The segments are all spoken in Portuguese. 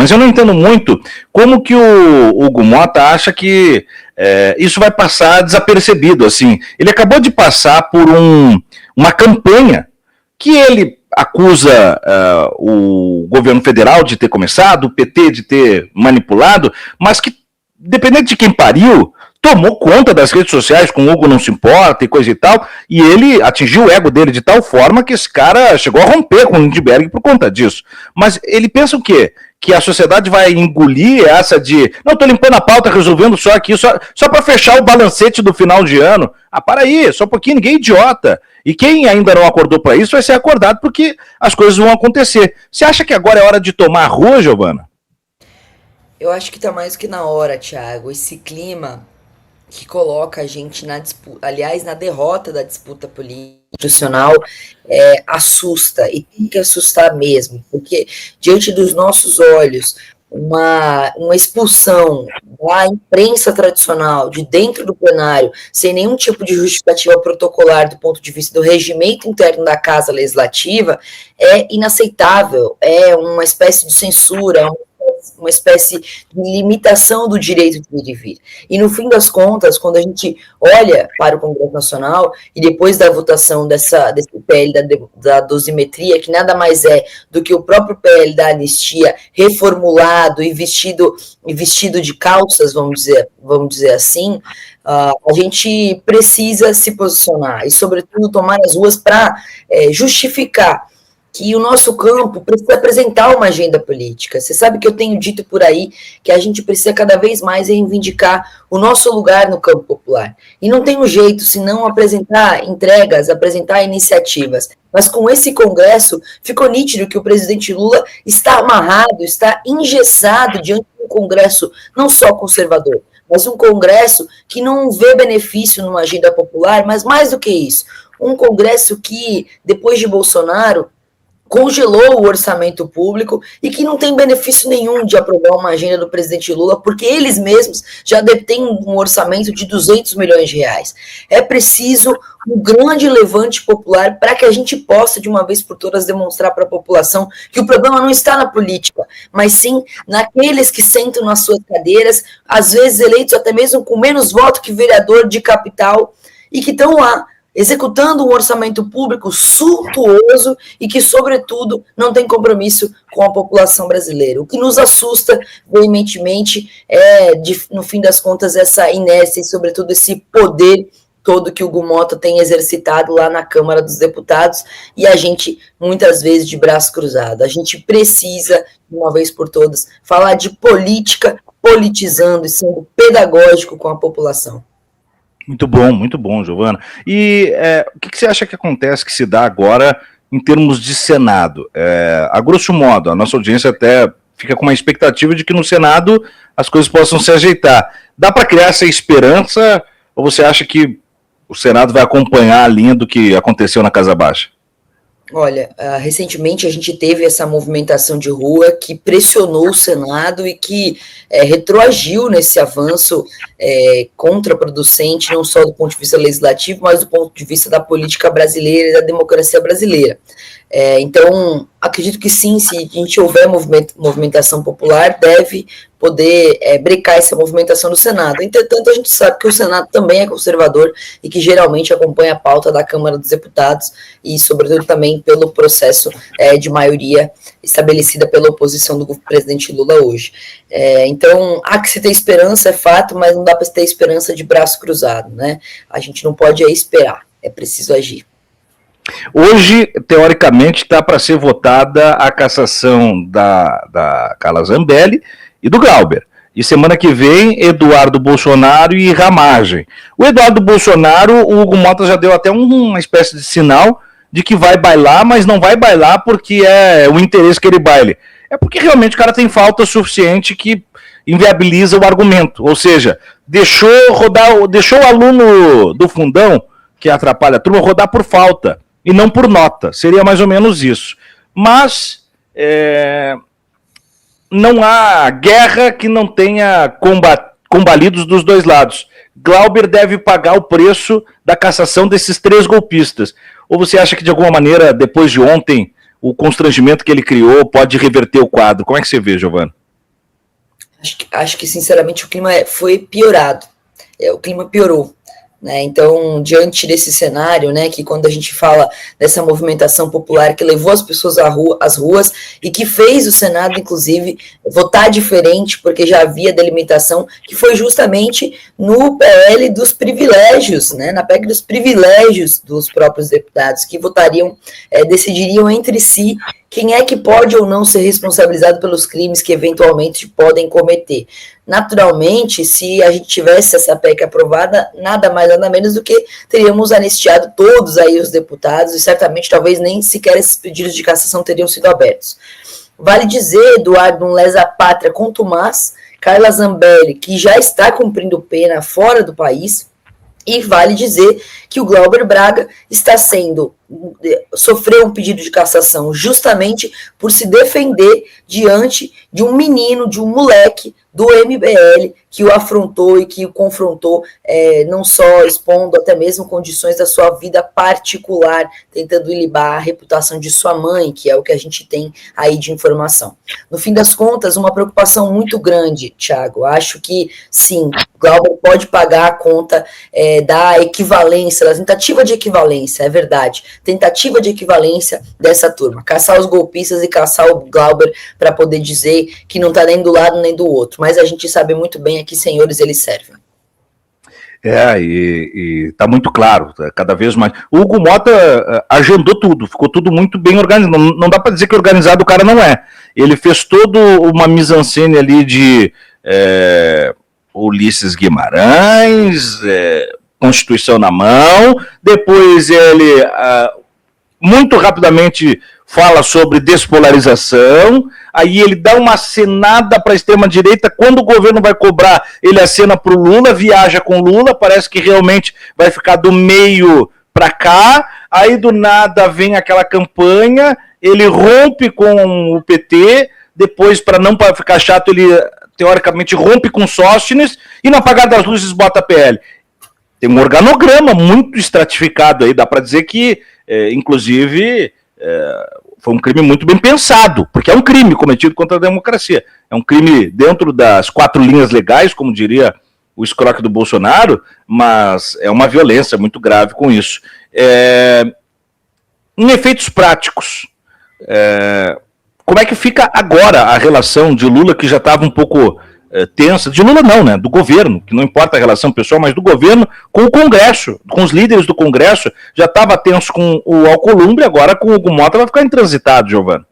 mas eu não entendo muito como que o Hugo Motta acha que isso vai passar desapercebido, assim. Ele acabou de passar por uma campanha que ele acusa o governo federal de ter começado, o PT de ter manipulado, mas que, dependendo de quem pariu, tomou conta das redes sociais com o Hugo não se importa e coisa e tal, e ele atingiu o ego dele de tal forma que esse cara chegou a romper com o Lindbergh por conta disso. Mas ele pensa o quê? Que a sociedade vai engolir essa de não, tô limpando a pauta, resolvendo só aqui, só para fechar o balancete do final de ano. Para aí, só um pouquinho, ninguém é idiota. E quem ainda não acordou para isso vai ser acordado porque as coisas vão acontecer. Você acha que agora é hora de tomar a rua, Giovana? Eu acho que tá mais que na hora, Thiago. Esse clima que coloca a gente na disputa, aliás, na derrota da disputa política institucional, assusta, e tem que assustar mesmo, porque diante dos nossos olhos, uma expulsão da imprensa tradicional de dentro do plenário, sem nenhum tipo de justificativa protocolar do ponto de vista do regimento interno da Casa Legislativa, é inaceitável, é uma espécie de censura, uma espécie de limitação do direito de ir e vir. E, no fim das contas, quando a gente olha para o Congresso Nacional, e depois da votação desse PL da dosimetria, que nada mais é do que o próprio PL da anistia reformulado e vestido de calças, vamos dizer assim, a gente precisa se posicionar e, sobretudo, tomar as ruas para justificar que o nosso campo precisa apresentar uma agenda política. Você sabe que eu tenho dito por aí que a gente precisa cada vez mais reivindicar o nosso lugar no campo popular. E não tem um jeito senão apresentar entregas, apresentar iniciativas. Mas com esse Congresso, ficou nítido que o presidente Lula está amarrado, está engessado diante de um Congresso não só conservador, mas um Congresso que não vê benefício numa agenda popular, mas mais do que isso, um Congresso que, depois de Bolsonaro, congelou o orçamento público e que não tem benefício nenhum de aprovar uma agenda do presidente Lula, porque eles mesmos já detêm um orçamento de 200 milhões de reais. É preciso um grande levante popular para que a gente possa, de uma vez por todas, demonstrar para a população que o problema não está na política, mas sim naqueles que sentam nas suas cadeiras, às vezes eleitos até mesmo com menos voto que vereador de capital, e que estão lá, executando um orçamento público suntuoso e que, sobretudo, não tem compromisso com a população brasileira. O que nos assusta veementemente é, no fim das contas, essa inércia e, sobretudo, esse poder todo que o Hugo Motta tem exercitado lá na Câmara dos Deputados, e a gente, muitas vezes, de braço cruzado. A gente precisa, de uma vez por todas, falar de política, politizando e sendo pedagógico com a população. Muito bom, Giovana. E o que você acha que acontece, que se dá agora em termos de Senado? A grosso modo, a nossa audiência até fica com uma expectativa de que no Senado as coisas possam se ajeitar. Dá para criar essa esperança, ou você acha que o Senado vai acompanhar a linha do que aconteceu na Casa Baixa? Olha, recentemente a gente teve essa movimentação de rua que pressionou o Senado e que retroagiu nesse avanço contraproducente, não só do ponto de vista legislativo, mas do ponto de vista da política brasileira e da democracia brasileira. Então, acredito que sim, se a gente houver movimentação popular, deve poder brecar essa movimentação do Senado. Entretanto, a gente sabe que o Senado também é conservador e que geralmente acompanha a pauta da Câmara dos Deputados e, sobretudo, também pelo processo de maioria estabelecida pela oposição do presidente Lula hoje. Então, há que se ter esperança, é fato, mas não dá para se ter esperança de braço cruzado, né? A gente não pode esperar, é preciso agir. Hoje, teoricamente, está para ser votada a cassação da Carla Zambelli e do Glauber. E semana que vem, Eduardo Bolsonaro e Ramagem. O Eduardo Bolsonaro, o Hugo Motta já deu até uma espécie de sinal de que vai bailar, mas não vai bailar porque é o interesse que ele baile. É porque realmente o cara tem falta suficiente que inviabiliza o argumento. Ou seja, deixou o aluno do fundão, que atrapalha a turma, rodar por falta e não por nota. Seria mais ou menos isso. Mas não há guerra que não tenha combalidos dos dois lados. Glauber deve pagar o preço da cassação desses 3 golpistas. Ou você acha que, de alguma maneira, depois de ontem, o constrangimento que ele criou pode reverter o quadro? Como é que você vê, Giovana? acho que sinceramente, o clima foi piorado. O clima piorou. Né? Então, diante desse cenário, né, que quando a gente fala dessa movimentação popular que levou as pessoas às ruas e que fez o Senado, inclusive, votar diferente, porque já havia delimitação, que foi justamente no PL dos privilégios, né, na PEC dos privilégios dos próprios deputados, que votariam, decidiriam entre si quem é que pode ou não ser responsabilizado pelos crimes que eventualmente podem cometer. Naturalmente, se a gente tivesse essa PEC aprovada, nada mais, nada menos do que teríamos anistiado todos aí os deputados e certamente talvez nem sequer esses pedidos de cassação teriam sido abertos. Vale dizer, Eduardo, um lesa-pátria contumaz, Carla Zambelli, que já está cumprindo pena fora do país, e vale dizer que o Glauber Braga sofreu um pedido de cassação justamente por se defender diante de um menino, de um moleque do MBL que o afrontou e que o confrontou, não só expondo até mesmo condições da sua vida particular, tentando ilibar a reputação de sua mãe, que é o que a gente tem aí de informação. No fim das contas, uma preocupação muito grande, Thiago. Acho que, sim, o Glauber pode pagar a conta da equivalência, da tentativa de equivalência, é verdade, tentativa de equivalência dessa turma, caçar os golpistas e caçar o Glauber para poder dizer que não está nem do lado nem do outro, mas a gente sabe muito bem a que senhores eles servem. E está muito claro, cada vez mais. O Hugo Mota agendou tudo, ficou tudo muito bem organizado. Não dá para dizer que organizado o cara não é. Ele fez toda uma mise-en-scène ali de Ulisses Guimarães, Constituição na mão, depois ele muito rapidamente fala sobre despolarização, aí ele dá uma acenada para a extrema-direita, quando o governo vai cobrar, ele acena para o Lula, viaja com Lula, parece que realmente vai ficar do meio para cá, aí do nada vem aquela campanha, ele rompe com o PT, depois, para não ficar chato, ele teoricamente rompe com Sóstenes, e no apagar das luzes bota a PL. Tem um organograma muito estratificado aí, dá para dizer que, inclusive, foi um crime muito bem pensado, porque é um crime cometido contra a democracia. É um crime dentro das 4 linhas legais, como diria o escroque do Bolsonaro, mas é uma violência muito grave com isso. Em efeitos práticos, como é que fica agora a relação de Lula, que já estava um pouco tensa, de Lula não, né, do governo, que não importa a relação pessoal, mas do governo com o Congresso, com os líderes do Congresso, já estava tenso com o Alcolumbre, agora com o Hugo Mota vai ficar intransitado, Giovana.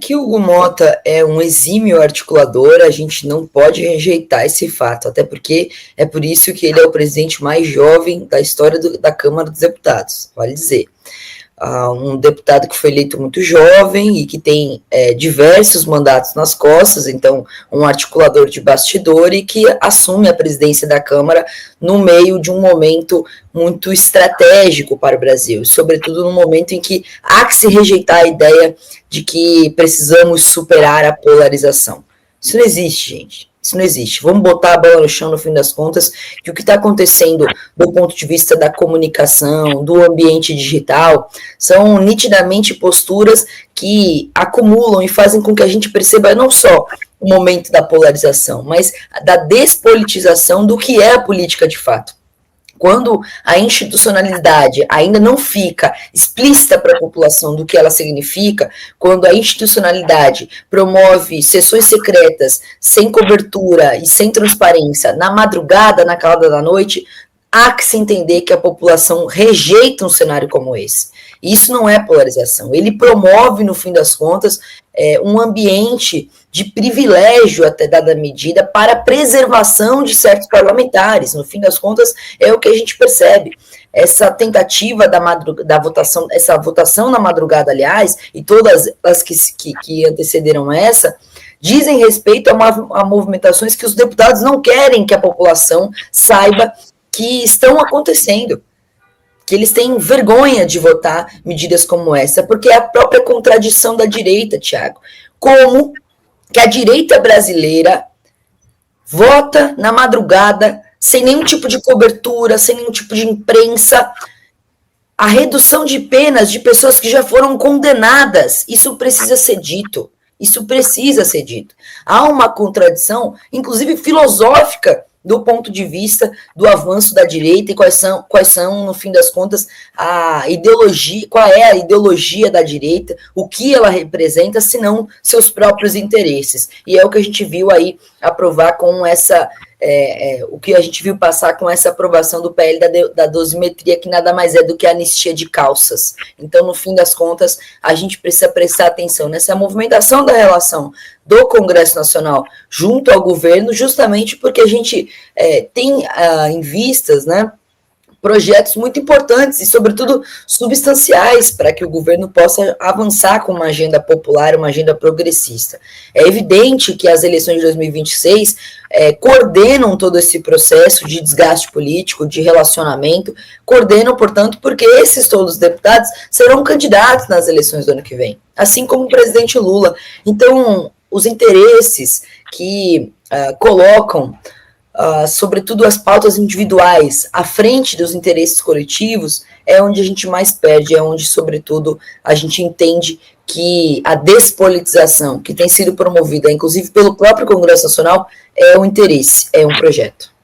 Que o Hugo Mota é um exímio articulador, a gente não pode rejeitar esse fato, até porque é por isso que ele é o presidente mais jovem da história da Câmara dos Deputados, vale dizer. Um deputado que foi eleito muito jovem e que tem diversos mandatos nas costas, então um articulador de bastidor e que assume a presidência da Câmara no meio de um momento muito estratégico para o Brasil, sobretudo no momento em que há que se rejeitar a ideia de que precisamos superar a polarização. Isso não existe, gente. Isso não existe. Vamos botar a bola no chão no fim das contas, que o que está acontecendo do ponto de vista da comunicação, do ambiente digital, são nitidamente posturas que acumulam e fazem com que a gente perceba não só o momento da polarização, mas da despolitização do que é a política de fato. Quando a institucionalidade ainda não fica explícita para a população do que ela significa, quando a institucionalidade promove sessões secretas, sem cobertura e sem transparência, na madrugada, na calada da noite, há que se entender que a população rejeita um cenário como esse. Isso não é polarização. Ele promove, no fim das contas, um ambiente de privilégio, até dada medida, para a preservação de certos parlamentares. No fim das contas, é o que a gente percebe. Essa tentativa da votação, essa votação na madrugada, aliás, e todas as que antecederam essa, dizem respeito a movimentações que os deputados não querem que a população saiba que estão acontecendo, que eles têm vergonha de votar medidas como essa, porque é a própria contradição da direita, Thiago. Como que a direita brasileira vota na madrugada, sem nenhum tipo de cobertura, sem nenhum tipo de imprensa, a redução de penas de pessoas que já foram condenadas. Isso precisa ser dito. Isso precisa ser dito. Há uma contradição, inclusive filosófica, do ponto de vista do avanço da direita e quais são, no fim das contas, a ideologia, qual é a ideologia da direita, o que ela representa, se não seus próprios interesses. E é o que a gente viu aí aprovar com essa, o que a gente viu passar com essa aprovação do PL da dosimetria, que nada mais é do que a anistia de calças. Então, no fim das contas, a gente precisa prestar atenção nessa movimentação da relação do Congresso Nacional junto ao governo, justamente porque a gente tem em vistas, né, projetos muito importantes e, sobretudo, substanciais para que o governo possa avançar com uma agenda popular, uma agenda progressista. É evidente que as eleições de 2026 coordenam todo esse processo de desgaste político, de relacionamento, coordenam, portanto, porque esses todos os deputados serão candidatos nas eleições do ano que vem, assim como o presidente Lula. Então, os interesses que colocam, sobretudo as pautas individuais, à frente dos interesses coletivos, é onde a gente mais perde, é onde, sobretudo, a gente entende que a despolitização que tem sido promovida, inclusive pelo próprio Congresso Nacional, é um interesse, é um projeto.